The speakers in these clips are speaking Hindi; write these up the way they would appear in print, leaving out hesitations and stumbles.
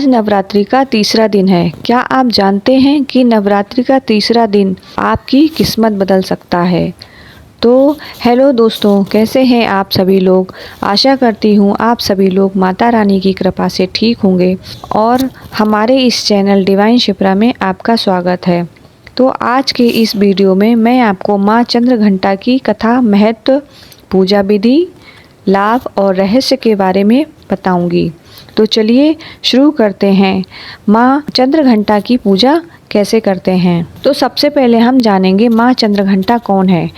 आज नवरात्रि का तीसरा दिन है। क्या आप जानते हैं कि नवरात्रि का तीसरा दिन आपकी किस्मत बदल सकता है। तो हेलो दोस्तों, कैसे हैं आप सभी लोग। आशा करती हूँ आप सभी लोग माता रानी की कृपा से ठीक होंगे और हमारे इस चैनल डिवाइन शिप्रा में आपका स्वागत है। तो आज के इस वीडियो में मैं आपको माँ चंद्रघंटा की कथा, महत्व, पूजा विधि, लाभ और रहस्य के बारे में बताऊंगी। तो चलिए शुरू करते हैं। माँ चंद्रघंटा की पूजा कैसे करते हैं। तो सबसे पहले हम जानेंगे माँ चंद्रघंटा कौन है।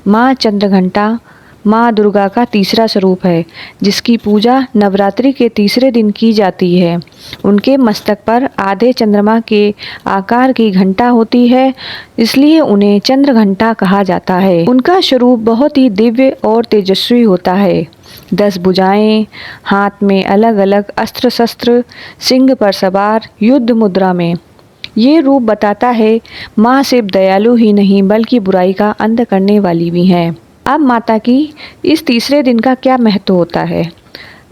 माँ चंद्रघंटा माँ दुर्गा का तीसरा स्वरूप है, जिसकी पूजा नवरात्रि के तीसरे दिन की जाती है। उनके मस्तक पर आधे चंद्रमा के आकार की घंटा होती है, इसलिए उन्हें चंद्रघंटा कहा जाता है। उनका स्वरूप बहुत ही दिव्य और तेजस्वी होता है। 10 भुजाएं, हाथ में अलग अलग अस्त्र शस्त्र, सिंह पर सवार, युद्ध मुद्रा में। ये रूप बताता है माँ सिर्फ दयालु ही नहीं बल्कि बुराई का अंत करने वाली भी है। अब माता की इस तीसरे दिन का क्या महत्व होता है।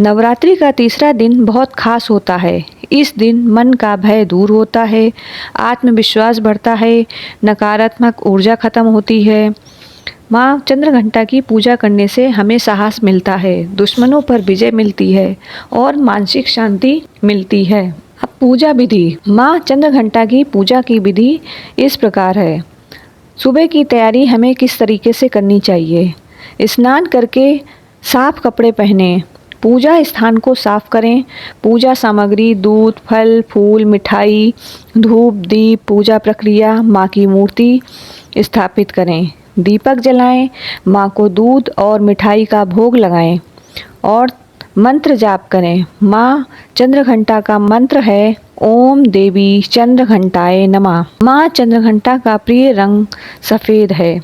नवरात्रि का तीसरा दिन बहुत खास होता है। इस दिन मन का भय दूर होता है, आत्मविश्वास बढ़ता है, नकारात्मक ऊर्जा खत्म होती है। माँ चंद्रघंटा की पूजा करने से हमें साहस मिलता है, दुश्मनों पर विजय मिलती है और मानसिक शांति मिलती है। अब पूजा विधि। माँ चंद्रघंटा की पूजा की विधि इस प्रकार है। सुबह की तैयारी हमें किस तरीके से करनी चाहिए। स्नान करके साफ कपड़े पहनें, पूजा स्थान को साफ करें, पूजा सामग्री दूध, फल, फूल, मिठाई, धूप, दीप, पूजा प्रक्रिया, माँ की मूर्ति स्थापित करें, दीपक जलाएं, माँ को दूध और मिठाई का भोग लगाएं और मंत्र जाप करें। माँ चंद्रघंटा का मंत्र है ओम देवी चंद्रघंटाए नमः। माँ चंद्रघंटा का प्रिय रंग सफ़ेद है।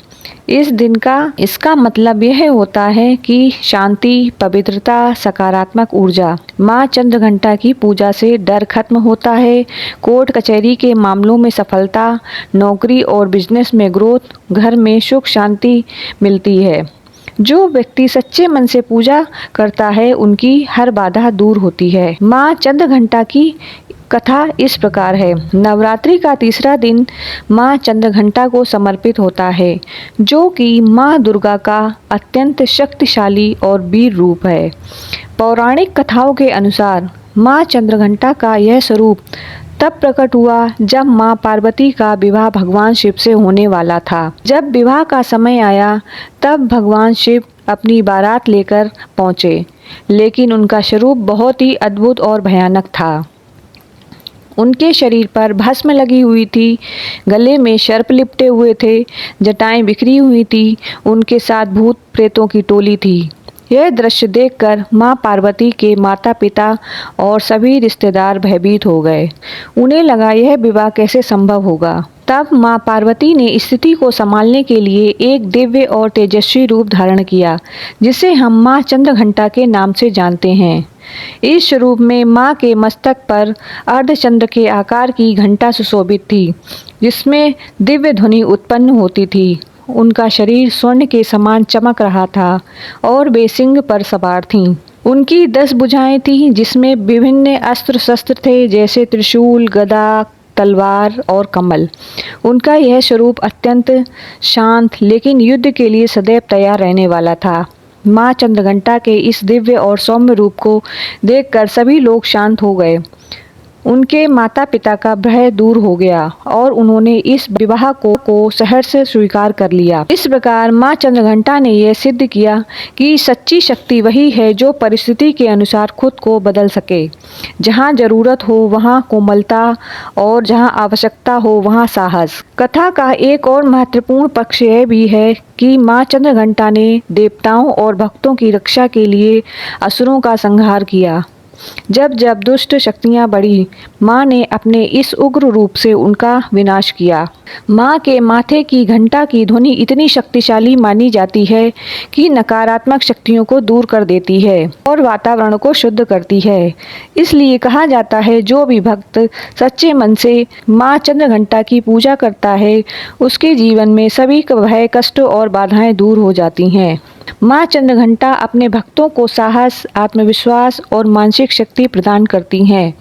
इस दिन का इसका मतलब यह होता है कि शांति, पवित्रता, सकारात्मक ऊर्जा। माँ चंद्रघंटा की पूजा से डर खत्म होता है, कोर्ट कचहरी के मामलों में सफलता, नौकरी और बिजनेस में ग्रोथ, घर में सुख शांति मिलती है। जो व्यक्ति सच्चे मन से पूजा करता है उनकी हर बाधा दूर होती है। माँ चंद्रघंटा की कथा इस प्रकार है। नवरात्रि का तीसरा दिन माँ चंद्रघंटा को समर्पित होता है, जो कि माँ दुर्गा का अत्यंत शक्तिशाली और वीर रूप है। पौराणिक कथाओं के अनुसार माँ चंद्रघंटा का यह स्वरूप तब प्रकट हुआ जब माँ पार्वती का विवाह भगवान शिव से होने वाला था। जब विवाह का समय आया तब भगवान शिव अपनी बारात लेकर पहुँचे, लेकिन उनका स्वरूप बहुत ही अद्भुत और भयानक था। उनके शरीर पर भस्म लगी हुई थी, गले में सर्प लिपटे हुए थे, जटाएं बिखरी हुई थी, उनके साथ भूत प्रेतों की टोली थी। यह दृश्य देखकर माँ पार्वती के माता पिता और सभी रिश्तेदार भयभीत हो गए। उन्हें लगा यह विवाह कैसे संभव होगा। तब माँ पार्वती ने स्थिति को संभालने के लिए एक दिव्य और तेजस्वी रूप धारण किया, जिसे हम माँ चंद्रघंटा के नाम से जानते हैं। इस स्वरूप में माँ के मस्तक पर अर्धचंद्र के आकार की घंटा सुशोभित थी, जिसमें दिव्य ध्वनि उत्पन्न होती थी। उनका शरीर स्वर्ण के समान चमक रहा था और वे सिंह पर सवार थीं। उनकी 10 भुजाएं थीं, जिसमें विभिन्न अस्त्र शस्त्र थे, जैसे त्रिशूल, गदा, तलवार और कमल। उनका यह स्वरूप अत्यंत शांत लेकिन युद्ध के लिए सदैव तैयार रहने वाला था। माँ चंद्रघंटा के इस दिव्य और सौम्य रूप को देखकर सभी लोग शांत हो गए। उनके माता पिता का भय दूर हो गया और उन्होंने इस विवाह को सहर्ष से स्वीकार कर लिया। इस प्रकार माँ चंद्रघंटा ने यह सिद्ध किया कि सच्ची शक्ति वही है जो परिस्थिति के अनुसार खुद को बदल सके। जहाँ जरूरत हो वहाँ कोमलता और जहाँ आवश्यकता हो वहाँ साहस। कथा का एक और महत्वपूर्ण पक्ष यह भी है कि माँ चंद्रघंटा ने देवताओं और भक्तों की रक्षा के लिए असुरों का संहार किया। जब जब दुष्ट शक्तियां बढ़ी, माँ ने अपने इस उग्र रूप से उनका विनाश किया। माँ के माथे की घंटा की ध्वनि इतनी शक्तिशाली मानी जाती है कि नकारात्मक शक्तियों को दूर कर देती है और वातावरण को शुद्ध करती है। इसलिए कहा जाता है जो भी भक्त सच्चे मन से माँ चंद्रघंटा की पूजा करता है, उसके जीवन में सभी भय, कष्ट और बाधाएं दूर हो जाती हैं। माँ चंद्रघंटा अपने भक्तों को साहस, आत्मविश्वास और मानसिक शक्ति प्रदान करती हैं।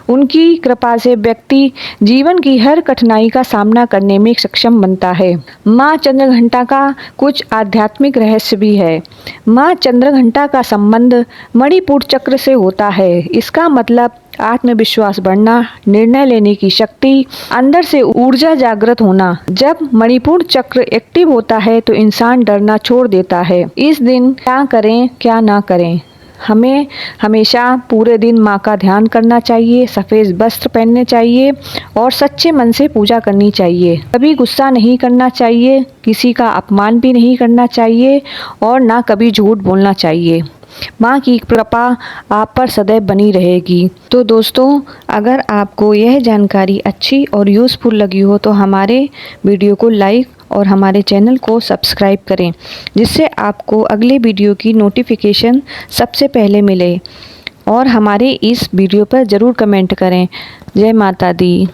उनकी कृपा से व्यक्ति जीवन की हर कठिनाई का सामना करने में सक्षम बनता है। माँ चंद्रघंटा का कुछ आध्यात्मिक रहस्य भी है। माँ चंद्रघंटा का संबंध मणिपुर चक्र से होता है। इसका मतलब आत्मविश्वास बढ़ना, निर्णय लेने की शक्ति, अंदर से ऊर्जा जागृत होना। जब मणिपुर चक्र एक्टिव होता है तो इंसान डरना छोड़ देता है। इस दिन क्या करें क्या ना करें, हमें हमेशा पूरे दिन माँ का ध्यान करना चाहिए, सफ़ेद वस्त्र पहनने चाहिए और सच्चे मन से पूजा करनी चाहिए। कभी गुस्सा नहीं करना चाहिए, किसी का अपमान भी नहीं करना चाहिए और ना कभी झूठ बोलना चाहिए। माँ की कृपा आप पर सदैव बनी रहेगी। तो दोस्तों, अगर आपको यह जानकारी अच्छी और यूज़फुल लगी हो तो हमारे वीडियो को लाइक और हमारे चैनल को सब्सक्राइब करें, जिससे आपको अगले वीडियो की नोटिफिकेशन सबसे पहले मिले। और हमारे इस वीडियो पर ज़रूर कमेंट करें। जय माता दी।